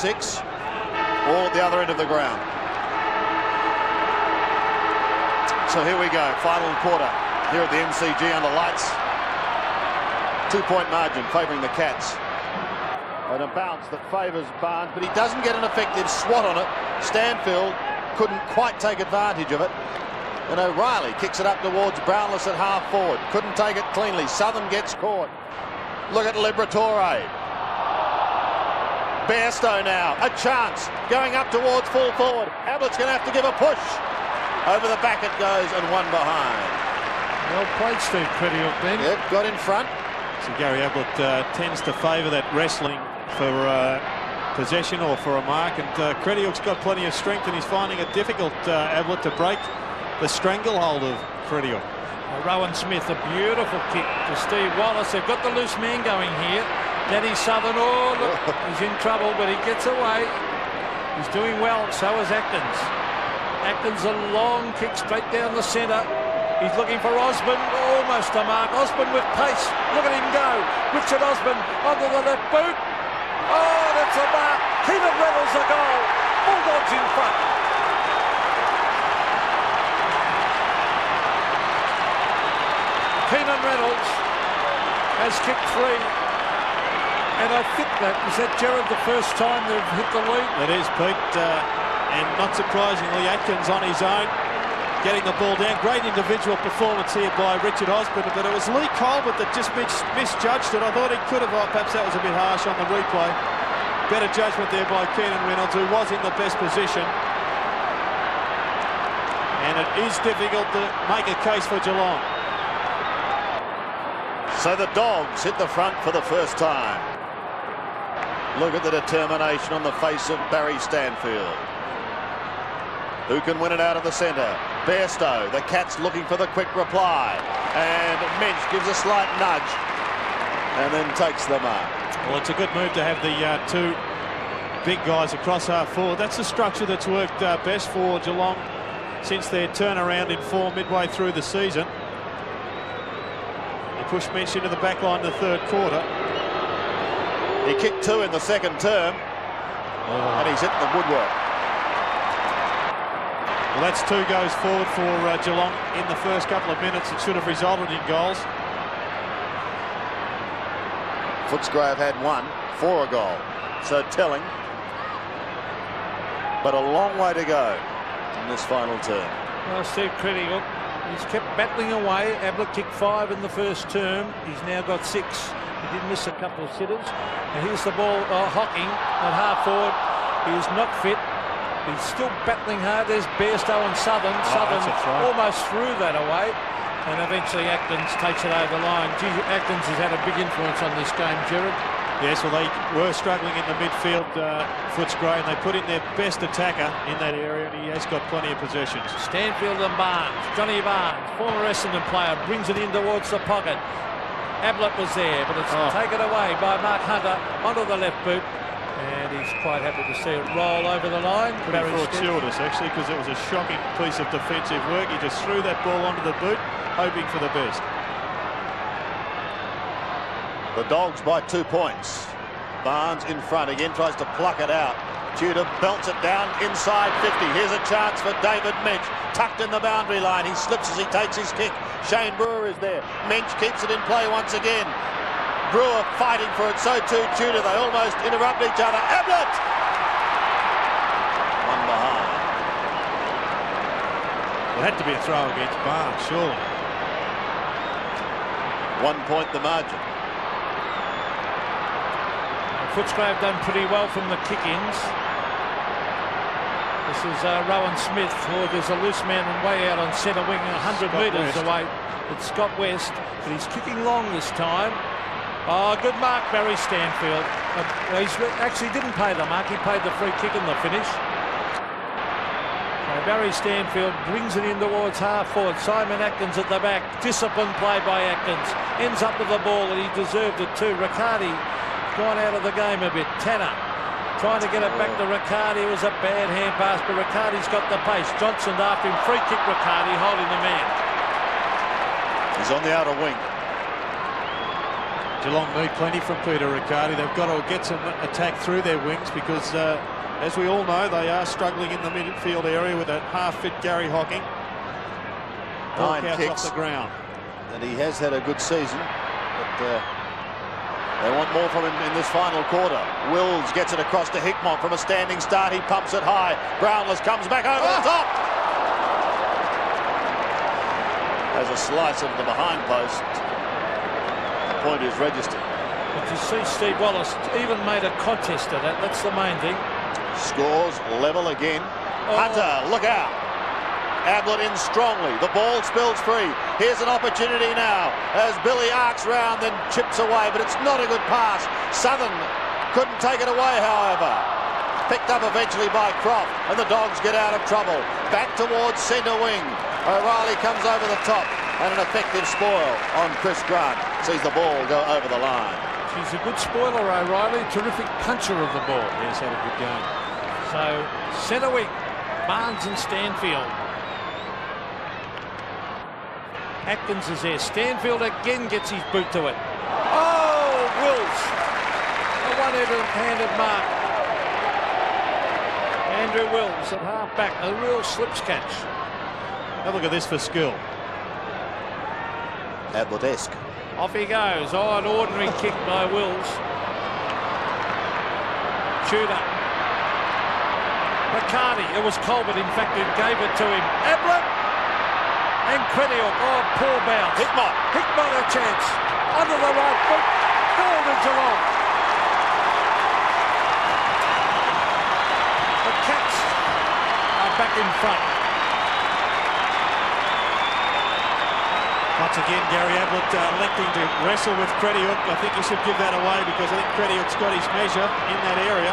6, all at the other end of the ground. So here we go, final quarter here at the MCG under lights. 2-point margin favouring the Cats. And a bounce that favours Barnes, but he doesn't get an effective swat on it. Stanfield couldn't quite take advantage of it. And O'Reilly kicks it up towards Brownless at half forward. Couldn't take it cleanly. Southern gets caught. Look at Liberatore. Bairstow now, a chance, going up towards full forward. Ablett's going to have to give a push. Over the back it goes, and one behind. Well played, Steve Crediuk then. Yep, got in front. So Gary Ablett tends to favour that wrestling for possession or for a mark, and Crediuk's got plenty of strength, and he's finding it difficult, Ablett, to break the stranglehold of Crediuk. Rowan Smith, a beautiful kick to Steve Wallace. They've got the loose man going here. Danny Southern, oh look, he's in trouble, but he gets away. He's doing well, so is Atkins. Atkins, a long kick straight down the centre. He's looking for Osborne, almost a mark. Osborne with pace, look at him go. Richard Osborne onto the left boot. Oh, that's a mark. Keenan Reynolds a goal. Bulldogs in front. Keenan Reynolds has kicked 3. And I think is that Gerard the first time they've hit the lead? It is, Pete. And not surprisingly, Atkins on his own, getting the ball down. Great individual performance here by Richard Osborne, but it was Lee Colbert that just misjudged it. I thought he could have, perhaps that was a bit harsh on the replay. Better judgment there by Keenan Reynolds, who was in the best position. And it is difficult to make a case for Geelong. So the Dogs hit the front for the first time. Look at the determination on the face of Barry Stanfield. Who can win it out of the centre? Bairstow. The Cats looking for the quick reply. And Mensch gives a slight nudge and then takes the mark. Well, it's a good move to have the two big guys across half forward. That's the structure that's worked best for Geelong since their turnaround in form midway through the season. They pushed Mensch into the back line in the third quarter. He kicked 2 in the second term, and he's hit the woodwork. Well, that's 2 goes forward for Geelong in the first couple of minutes. It should have resulted in goals. Footscray have had 1 for a goal, so telling. But a long way to go in this final term. Well, Steve Crediuk, he's kept battling away. Ablett kicked 5 in the first term. He's now got 6. He did miss a couple of sitters. And here's the ball, Hocking at half forward. He is not fit. He's still battling hard. There's Bairstow and Southern. Southern almost threw that away. And eventually Atkins takes it over the line. Gee, Atkins has had a big influence on this game, Gerard. Yes, well, they were struggling in the midfield, Footscray, and they put in their best attacker in that area, and he has got plenty of possessions. Stanfield and Barnes. Johnny Barnes, former Essendon player, brings it in towards the pocket. Ablett was there, but it's taken away by Mark Hunter onto the left boot. And he's quite happy to see it roll over the line. Pretty fortuitous, actually, because it was a shocking piece of defensive work. He just threw that ball onto the boot, hoping for the best. The Dogs by 2 points. Barnes in front again, tries to pluck it out. Tudor belts it down inside 50. Here's a chance for David Mensch. Tucked in the boundary line. He slips as he takes his kick. Shane Brewer is there. Mensch keeps it in play once again. Brewer fighting for it, so too Tudor. They almost interrupt each other. Ablett! One behind. It had to be a throw against Barnes, surely. 1 point the margin. Footscray have done pretty well from the kick-ins. This is Rowan Smith. Oh, there's a loose man way out on centre wing, 100 metres away. It's Scott West, but he's kicking long this time. Oh, good mark, Barry Stanfield. He actually didn't pay the mark. He paid the free kick in the finish. So Barry Stanfield brings it in towards half forward. Simon Atkins at the back. Disciplined play by Atkins. Ends up with the ball, and he deserved it too. Riccardi gone out of the game a bit. Tanner trying to get it back to Riccardi. It was a bad hand pass, but Riccardi's got the pace. Johnson after him. Free kick Riccardi, holding the man. He's on the outer wing. Geelong need plenty from Peter Riccardi. They've got to get some attack through their wings because, as we all know, they are struggling in the midfield area with a half-fit Gary Hocking. 9 kicks off the ground. And he has had a good season, but they want more from him in this final quarter. Wills gets it across to Hickmott from a standing start. He pumps it high. Brownless comes back over the top. Has a slice of the behind post. The point is registered. But you see Steve Wallace even made a contest of that. That's the main thing. Scores level again. Hunter, look out. Ablett in strongly. The ball spills free. Here's an opportunity now as Billy arcs round then chips away, but it's not a good pass. Southern couldn't take it away, however. Picked up eventually by Croft, and the Dogs get out of trouble. Back towards centre wing. O'Reilly comes over the top, and an effective spoil on Chris Grant. Sees the ball go over the line. He's a good spoiler, O'Reilly. Terrific puncher of the ball. Yes, had a good game. So, centre wing, Barnes and Stanfield. Atkins is there. Stanfield again gets his boot to it. Oh, Wills. A one-handed mark. Andrew Wills at half-back. A real slips catch. Have a look at this for skill. Ablett-esque. Off he goes. Oh, an ordinary kick by Wills. Tudor. Riccardi. It was Colbert, in fact, who gave it to him. Ablett. And Crediok, oh, poor bounce. Hickmott a chance. Under the right foot. Goal to Geelong. The Cats are back in front. Once again, Gary Ablett electing to wrestle with Crediok. I think he should give that away because I think Crediok's got his measure in that area.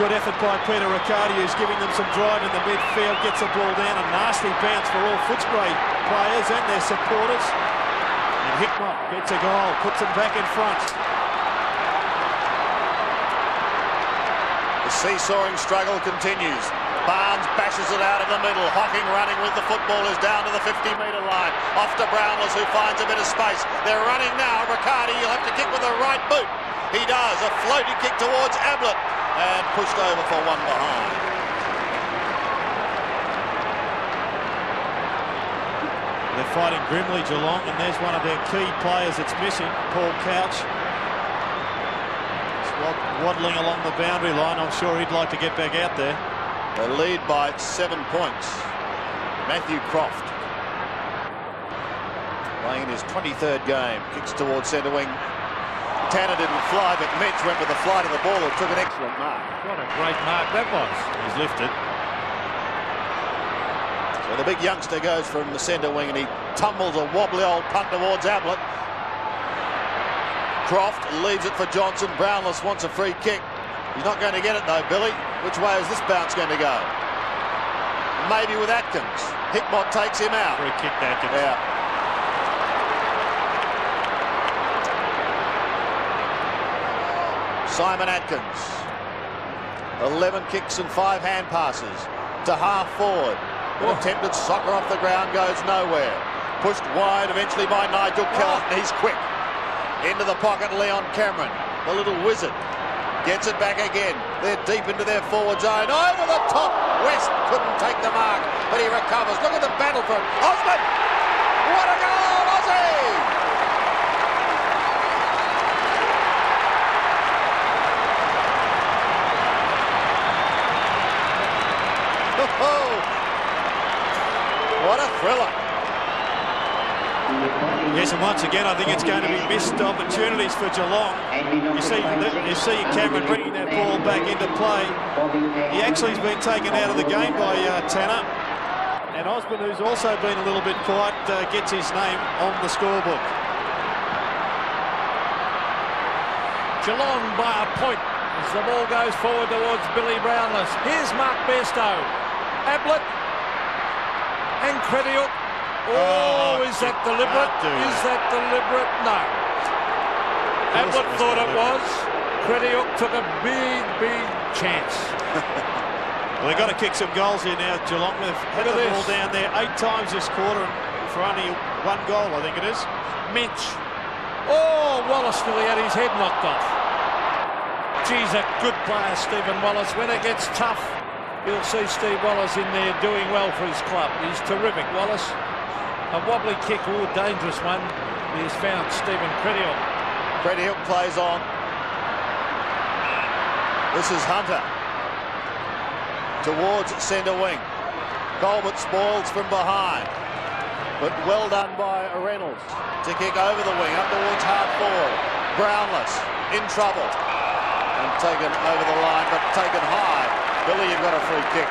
Good effort by Peter Riccardi, who's giving them some drive in the midfield. Gets the ball down. A nasty bounce for all Footscray players and their supporters. And Hickmott gets a goal, puts them back in front. The seesawing struggle continues. Barnes bashes it out of the middle. Hocking running with the footballers down to the 50-metre line. Off to Brownless, who finds a bit of space. They're running now. Riccardi, you'll have to kick with the right boot. He does. A floaty kick towards Ablett. And pushed over for one behind. They're fighting grimly, Geelong, and there's one of their key players that's missing, Paul Couch. He's waddling along the boundary line. I'm sure he'd like to get back out there. They lead by 7 points. Matthew Croft, playing in his 23rd game, kicks towards centre wing. Tanner didn't fly, but Mitch went with the flight of the ball and took an excellent mark. What a great mark that was. He's lifted. So the big youngster goes from the centre wing and he tumbles a wobbly old punt towards Ablett. Croft leaves it for Johnson. Brownless wants a free kick. He's not going to get it though, Billy. Which way is this bounce going to go? Maybe with Atkins. Hickmott takes him out. Free kick to Atkins. Yeah. Simon Atkins, 11 kicks and 5 hand passes to half forward. An attempted soccer off the ground goes nowhere. Pushed wide eventually by Nigel Kellett. He's quick. Into the pocket, Leon Cameron, the little wizard. Gets it back again. They're deep into their forward zone. Over the top. West couldn't take the mark, but he recovers. Look at the battle for it. Osman! What a goal, Aussie! What a thriller. Yes, and once again, I think it's going to be missed opportunities for Geelong. You see Cameron bringing that ball back into play. He actually has been taken out of the game by Tanner. And Osborne, who's also been a little bit quiet, gets his name on the scorebook. Geelong by a point as the ball goes forward towards Billy Brownless. Here's Mark Bairstow. Ablett and Crediok. Oh, is that deliberate? Is that deliberate? No. Ablett thought it was. Crediok took a big chance. Well, they've got to kick some goals here now, Geelong. They've had the ball down there 8 times this quarter for only 1 goal, I think it is. Minch. Oh, Wallace nearly had his head knocked off. Geez, a good player, Stephen Wallace. When it gets tough, you'll see Steve Wallace in there doing well for his club. He's terrific, Wallace. A wobbly kick, oh, dangerous one. He has found Stephen Credill. Credill plays on. This is Hunter. Towards centre wing. Colbert spoils from behind. But well done by Reynolds to kick over the wing up towards half forward. Brownless in trouble. And taken over the line, but taken high. Billy, you've got a free kick.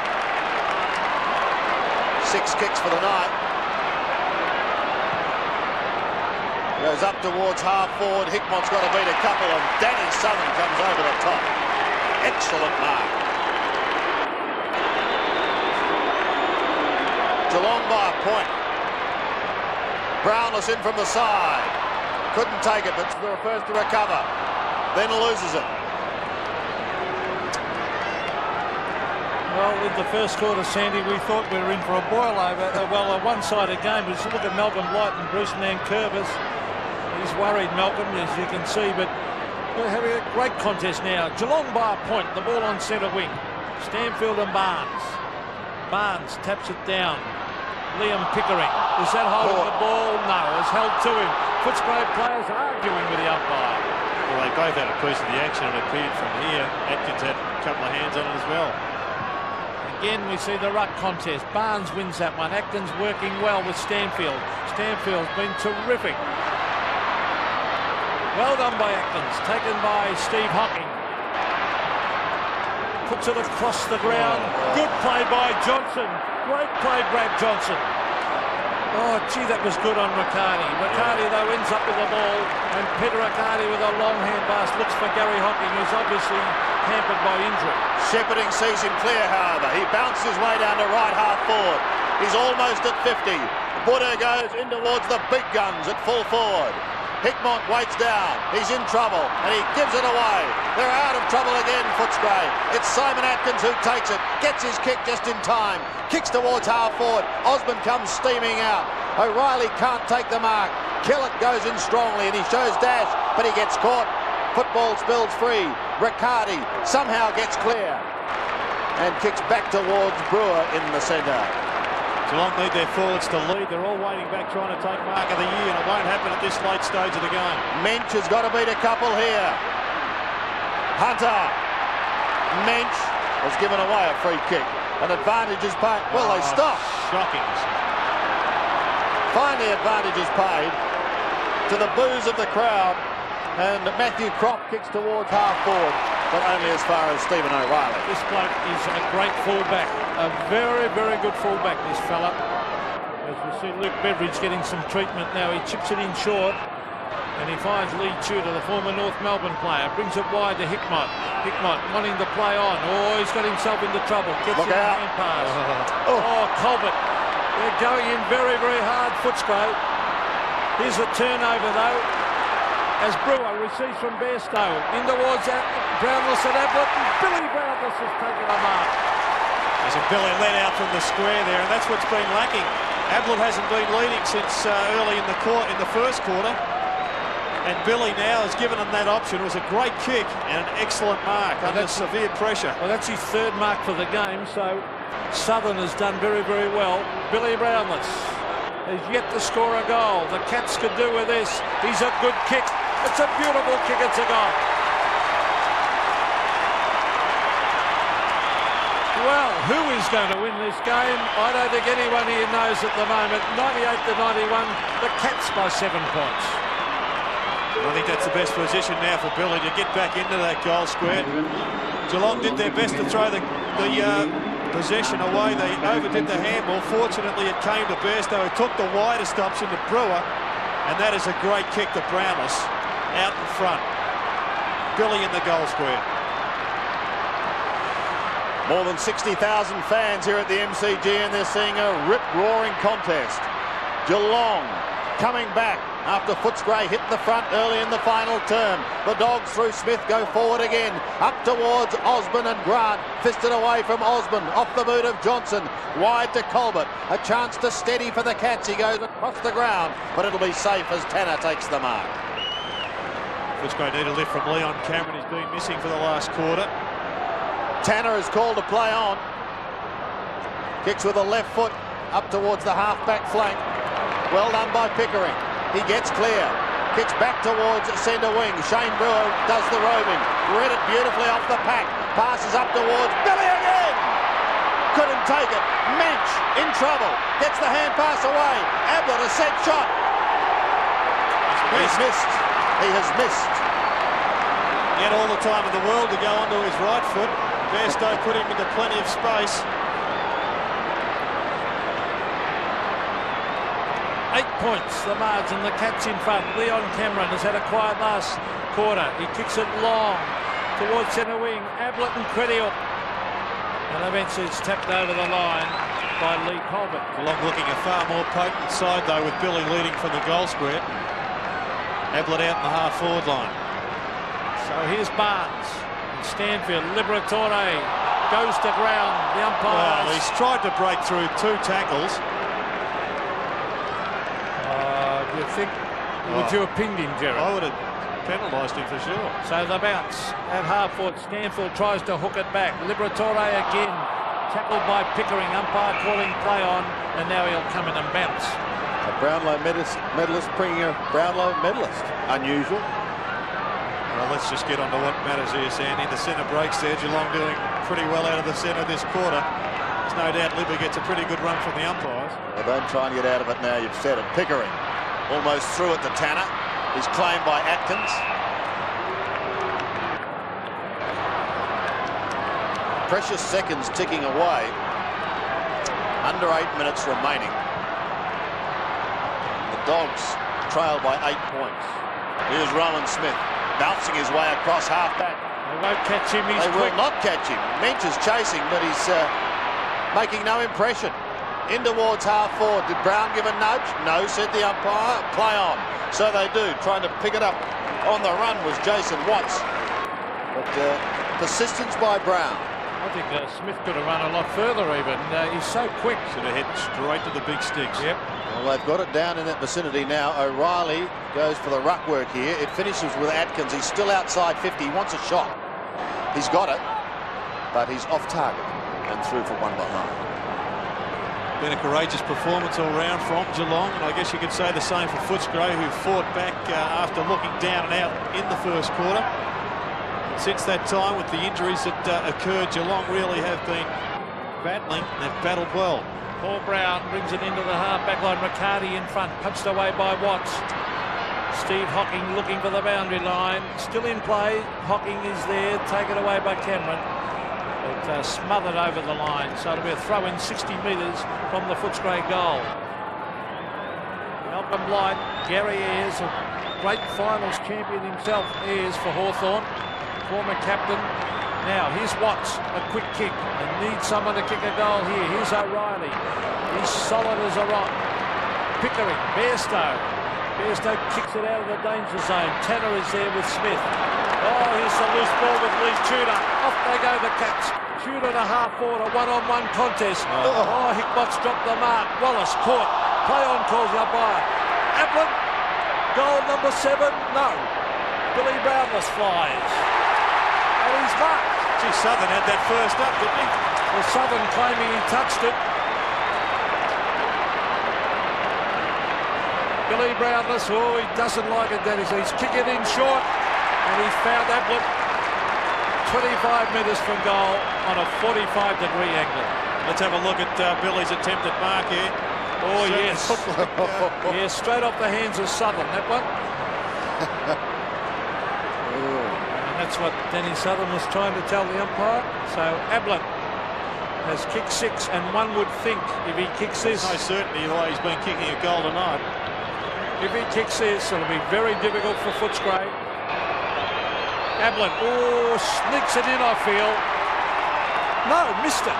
6 kicks for the night. Goes up towards half forward. Hickmott's got to beat a couple, and Danny Southern comes over the top. Excellent mark. Geelong by a point. Brownless in from the side. Couldn't take it, but the first to recover. Then loses it. Well, with the first quarter, Sandy, we thought we were in for a boil over. Well, a one-sided game. But look at Malcolm Blight and Bruce Nankervis. He's worried, Malcolm, as you can see, but we're having a great contest now. Geelong by a point, the ball on centre wing. Stanfield and Barnes. Barnes taps it down. Liam Pickering. Is that holding the ball? No, it's held to him. Footscray players arguing with the umpire. Well, they both had a piece of the action, and it appeared from here. Atkins had a couple of hands on it as well. Again, we see the ruck contest. Barnes wins that one. Atkins working well with Stanfield. Stanfield's been terrific. Well done by Atkins, taken by Steve Hocking. Puts it across the ground. Good play by Johnson. Great play, Brad Johnson. Oh, gee, that was good on Riccardi. Riccardi, though, ends up with the ball, and Peter Riccardi with a long hand pass looks for Gary Hocking, who's obviously hampered by injury. Shepherding sees him clear, however. He bounced his way down to right half forward. He's almost at 50. Buddha goes in towards the big guns at full forward. Hickmott waits down. He's in trouble, and he gives it away. They're out of trouble again, Footscray. It's Simon Atkins who takes it, gets his kick just in time, kicks towards half forward. Osborne comes steaming out. O'Reilly can't take the mark. Kellett goes in strongly, and he shows dash, but he gets caught. Football spills free. Riccardi somehow gets clear and kicks back towards Brewer in the centre. Geelong need their forwards to lead. They're all waiting back trying to take mark of the year, and it won't happen at this late stage of the game. Mensch has got to beat a couple here. Hunter. Mensch has given away a free kick. An advantage is paid. Well, they stop. Shocking. Finally, advantage is paid to the boos of the crowd. And Matthew Croft kicks towards half forward, but only as far as Stephen O'Reilly. This bloke is a great fullback. A very, very good fullback, this fella. As we see Luke Beveridge getting some treatment now. He chips it in short, and he finds Lee Tudor, the former North Melbourne player. Brings it wide to Hickmott. Hickmott wanting to play on. Oh, he's got himself into trouble. Gets Look in out. the hand pass. Oh, Colbert. They're going in very, very hard, Footscray. Here's a turnover, though, as Brewer receives from Bairstow. In towards Brownless and Ablett. Billy Brownless has taken a mark. There's a Billy let out from the square there, and that's what's been lacking. Ablett hasn't been leading since early in the first quarter. And Billy now has given him that option. It was a great kick and an excellent mark under severe pressure. Well, that's his third mark for the game, so Southern has done very, very well. Billy Brownless has yet to score a goal. The Cats could do with this. He's a good kick. It's a beautiful kick. It's a goal. Well, who is going to win this game? I don't think anyone here knows at the moment. 98-91, the Cats by 7 points. I think that's the best position now for Billy to get back into that goal square. Geelong did their best to throw the possession away. They overdid the handball. Fortunately, it came to Bairstow, who took the widest option to Brewer, and that is a great kick to Brownless out in front. Billy in the goal square. More than 60,000 fans here at the MCG, and they're seeing a rip-roaring contest. Geelong coming back after Footscray hit the front early in the final term. The Dogs through Smith go forward again. Up towards Osborne and Grant. Fisted away from Osborne. Off the boot of Johnson. Wide to Colbert. A chance to steady for the Cats. He goes across the ground, but it'll be safe as Tanner takes the mark. Footscray need a lift from Leon Cameron. He's been missing for the last quarter. Tanner is called to play on. Kicks with the left foot up towards the half-back flank. Well done by Pickering. He gets clear. Kicks back towards centre wing. Shane Brewer does the roving. Read it beautifully off the pack. Passes up towards Billy again. Couldn't take it. Mensch in trouble. Gets the hand pass away. Ablett a set shot. He's missed. He has missed. He had all the time in the world to go onto his right foot. Bairstow put him into plenty of space. 8 points, the margin, the Cats in front. Leon Cameron has had a quiet last quarter. He kicks it long towards centre wing. Ablett and Credill. And eventually it's tapped over the line by Lee Colbert. Geelong looking a far more potent side though, with Billy leading from the goal square. Ablett out in the half-forward line. So here's Barnes. And Stanfield, Liberatore goes to ground. The umpire. Well, he's tried to break through 2 tackles. You think, would you have pinged him, Jerry? I would have penalised him for sure. So the bounce at half-foot. Stanfield tries to hook it back. Liberatore again. Tackled by Pickering. Umpire calling play on. And now he'll come in and bounce. A Brownlow medalist bringing a Brownlow medalist. Unusual. Well, let's just get on to what matters here, Sandy. The centre breaks there. Geelong doing pretty well out of the centre this quarter. There's no doubt Libby gets a pretty good run from the umpires. Well, don't try and get out of it now. You've said it. Pickering. Almost through it to Tanner. He's claimed by Atkins. Precious seconds ticking away. Under 8 minutes remaining. The Dogs trail by 8 points. Here's Rowan Smith bouncing his way across half-back. They won't catch him. He's They will not catch him. Mensch is chasing, but he's making no impression. In towards half-forward. Did Brown give a nudge? No, said the umpire. Play on. So they do. Trying to pick it up on the run was Jason Watts. But persistence by Brown. I think Smith could have run a lot further even. He's so quick. Should have hit straight to the big sticks. Yep. Well, they've got it down in that vicinity now. O'Reilly goes for the ruck work here. It finishes with Atkins. He's still outside 50. He wants a shot. He's got it, but he's off target and through for one behind. Been a courageous performance all round from Geelong, and I guess you could say the same for Footscray, who fought back after looking down and out in the first quarter. And since that time, with the injuries that occurred, Geelong really have been battling. They've battled well. Paul Brown brings it into the half-back line. Riccardi in front, punched away by Watts. Steve Hocking looking for the boundary line. Still in play. Hocking is there, taken away by Cameron. But smothered over the line, so it'll be a throw in 60 metres from the Footscray goal. Malcolm Blight, Gary Ayres, a great finals champion himself, Ayres for Hawthorn, former captain. Now here's Watts, a quick kick, and needs someone to kick a goal here. Here's O'Reilly, he's solid as a rock. Pickering, Bairstow. Bairstow kicks it out of the danger zone. Tanner is there with Smith. Oh, here's the loose ball with Lee Tudor. Off they go, the Cats. Tudor to half-forward, a one-on-one contest. Oh, Hickbox dropped the mark. Wallace caught. Play on, calls the umpire. Ablett, goal number 7. No. Billy Brownless flies. And he's marked. Gee, Southern had that first up, didn't he? Well, Southern claiming he touched it. Billy Brownless, oh, he doesn't like it, Dennis. He's kicking in short, and he's found Ablett 25 metres from goal on a 45-degree angle. Let's have a look at Billy's attempted mark here. Oh, yes. Yeah, straight off the hands of Southern, that one. And that's what Danny Southern was trying to tell the umpire. So Ablett has kicked 6, and one would think if he kicks this... There's no certainty why he's been kicking a goal tonight. If he kicks this, it'll be very difficult for Footscray. Ablett, oh, sneaks it in, I feel. No, missed it.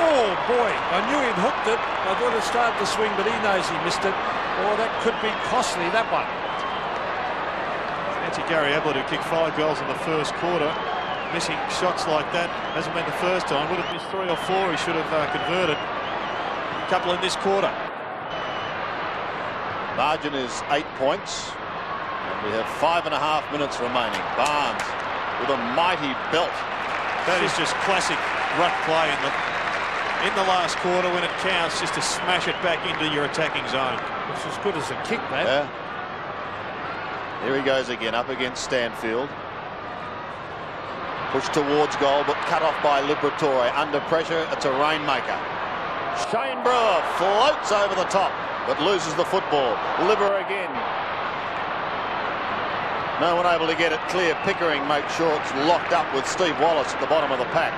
Oh, boy, I knew he'd hooked it. I thought it started to swing, but he knows he missed it. Oh, that could be costly, that one. Fancy Gary Ablett, who kicked 5 goals in the first quarter. Missing shots like that. Hasn't been the first time. Would have missed 3 or 4. He should have converted. A couple in this quarter. Margin is 8 points. We have 5.5 minutes remaining. Barnes with a mighty belt. That is just classic ruck play in the last quarter when it counts, just to smash it back into your attacking zone. It's as good as a kick, that. Yeah. Here he goes again, up against Stanfield. Pushed towards goal, but cut off by Liberatore. Under pressure, it's a rainmaker. Shane Brewer floats over the top, but loses the football. Libber again. No one able to get it clear. Pickering makes sure it's locked up with Steve Wallace at the bottom of the pack.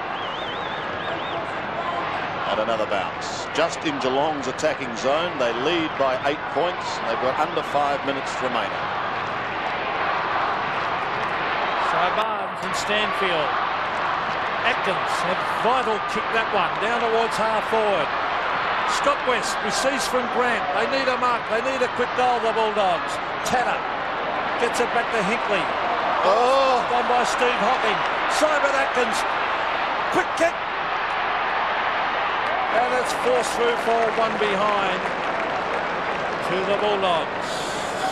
And another bounce. Just in Geelong's attacking zone, they lead by 8 points. They've got under 5 minutes remaining. So Barnes and Stanfield. Atkins had vital kick that one down towards half forward. Scott West receives from Grant. They need a mark. They need a quick goal, the Bulldogs. Tanner gets it back to Hinkley. Oh! Gone by Steve Hocking. Simon Atkins. Quick kick. And it's forced through for one behind to the Bulldogs.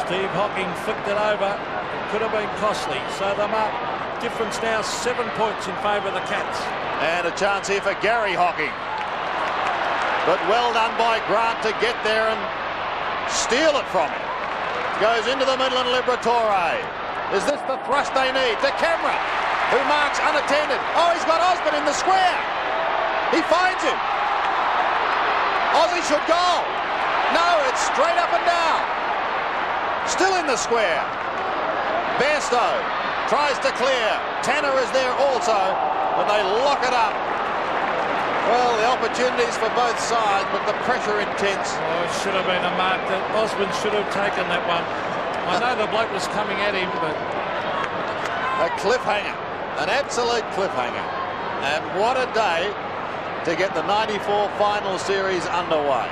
Steve Hocking flicked it over. It could have been costly. So the mark difference now 7 points in favour of the Cats. And a chance here for Gary Hocking. But well done by Grant to get there and steal it from him. Goes into the middle and Liberatore. Is this the thrust they need? To Camera, who marks unattended. Oh, he's got Osborne in the square. He finds him. Aussie should goal. No, it's straight up and down. Still in the square. Bairstow tries to clear. Tanner is there also, but they lock it up. Well, the opportunities for both sides, but the pressure intense. Oh, it should have been a mark that Osborne should have taken that one. I know the bloke was coming at him, but... A cliffhanger. An absolute cliffhanger. And what a day to get the 94 final series underway.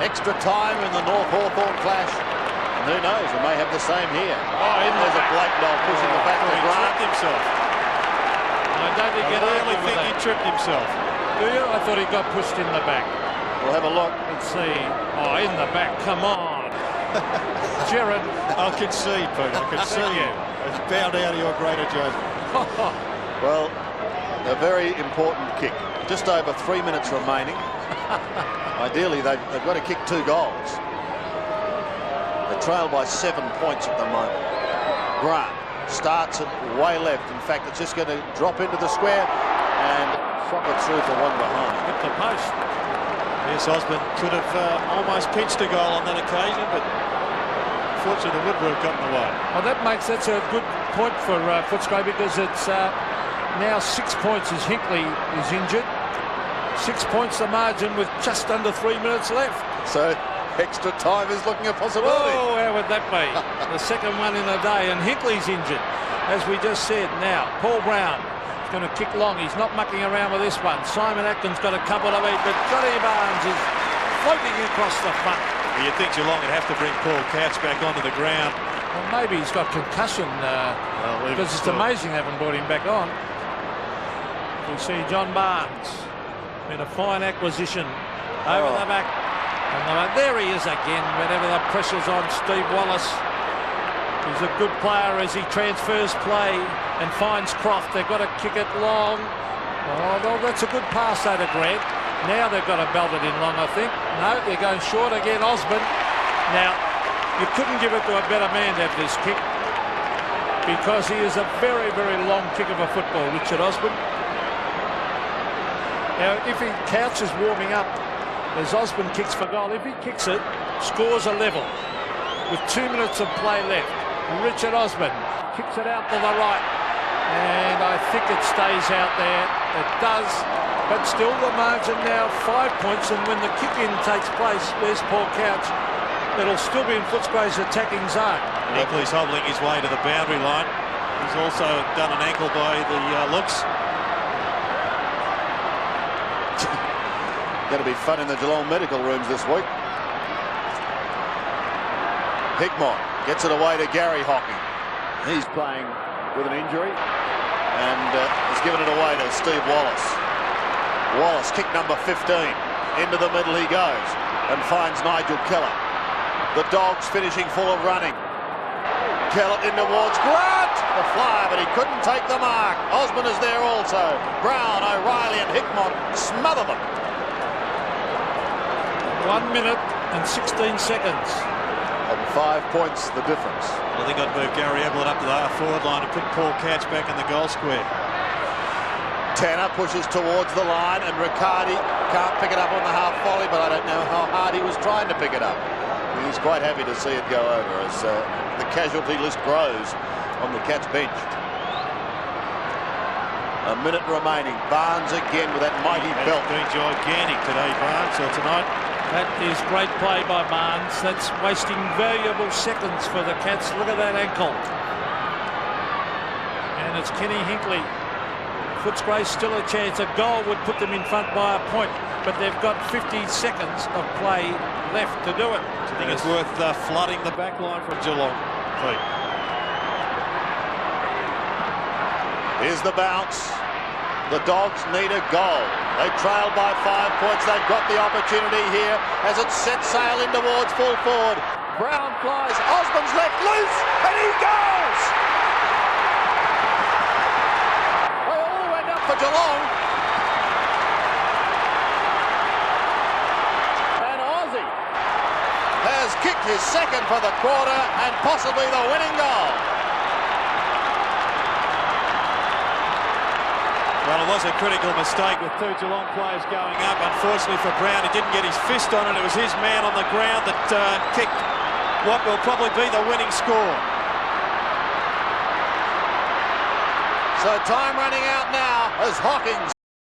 Extra time in the North Hawthorn clash. And who knows, we may have the same here. Oh, There's a Blake Knoll pushing the back to He Grant. tripped himself. I don't think I really think he tripped himself. Do you? I thought he got pushed in the back. We'll have a look. Let's see. Oh, in the back. Come on. Jared. I'll concede, Pete. I concede. you. It's bound out of your greater judgment. Well, a very important kick. Just over 3 minutes remaining. Ideally, they've got to kick 2 goals. They trail by 7 points at the moment. Grant starts it way left. In fact, it's just going to drop into the square and shot it through for one behind. Hit the post. Yes, Osborne could have almost pinched a goal on that occasion, but unfortunately the woodwork got in the way. Well, that's a good point for Footscray, because it's now 6 points as Hinkley is injured. 6 points the margin with just under 3 minutes left. So extra time is looking a possibility. Oh, how would that be? The second one in a day, and Hinkley's injured, as we just said. Now, Paul Brown is going to kick long. He's not mucking around with this one. Simon Atkins got a couple of each, but Johnny Barnes is floating across the front. You'd think Geelong would have to bring Paul Couch back onto the ground. Well, maybe he's got concussion, because it's amazing they haven't brought him back on. We see John Barnes in a fine acquisition over the back. And there he is again, whenever the pressure's on Steve Wallace. He's a good player as he transfers play and finds Croft. They've got to kick it long. Oh, well, that's a good pass there to Grant. Now they've got to belt it in long, I think. No, they're going short again, Osborne. Now, you couldn't give it to a better man to have this kick, because he is a very, very long kick of a football, Richard Osborne. Now, if Couch is warming up, as Osborne kicks for goal, if he kicks it, scores a level with 2 minutes of play left. Richard Osborne kicks it out to the right, and I think it stays out there. It does, but still the margin now 5 points, and when the kick-in takes place, where's Paul Couch? It'll still be in Footscray's attacking zone. Hinkley's hobbling his way to the boundary line. He's also done an ankle by the looks. Going to be fun in the Geelong medical rooms this week. Hickmott gets it away to Gary Hocking. He's playing with an injury and has given it away to Steve Wallace. Wallace, kick number 15. Into the middle he goes and finds Nigel Keller. The Dogs finishing full of running. Kellett in towards Grant. The fly, but he couldn't take the mark. Osborne is there also. Brown, O'Reilly and Hickmott smother them. 1 minute and 16 seconds. And 5 points the difference. I think I'd move Gary Ablett up to the half-forward line and put Paul Catch back in the goal square. Tanner pushes towards the line and Riccardi can't pick it up on the half volley, but I don't know how hard he was trying to pick it up. He's quite happy to see it go over as the casualty list grows on the Cats bench. A minute remaining. Barnes again with that mighty belt. Been gigantic today, Barnes, or tonight. That is great play by Barnes. That's wasting valuable seconds for the Cats. Look at that ankle. And it's Kenny Hinkley. Footscray still a chance. A goal would put them in front by a point, but they've got 50 seconds of play left to do it. Do you think it's worth flooding the back line from Geelong, Pete? Here's the bounce. The Dogs need a goal. They trail by 5 points. They've got the opportunity here as it sets sail in towards full forward. Brown flies. Osborne's left loose and he goes. They all went up for Geelong. And Aussie has kicked his second for the quarter and possibly the winning goal. Well, it was a critical mistake with 2 Geelong players going up. Unfortunately for Brown, he didn't get his fist on it. It was his man on the ground that kicked what will probably be the winning score. So time running out now as Hawkins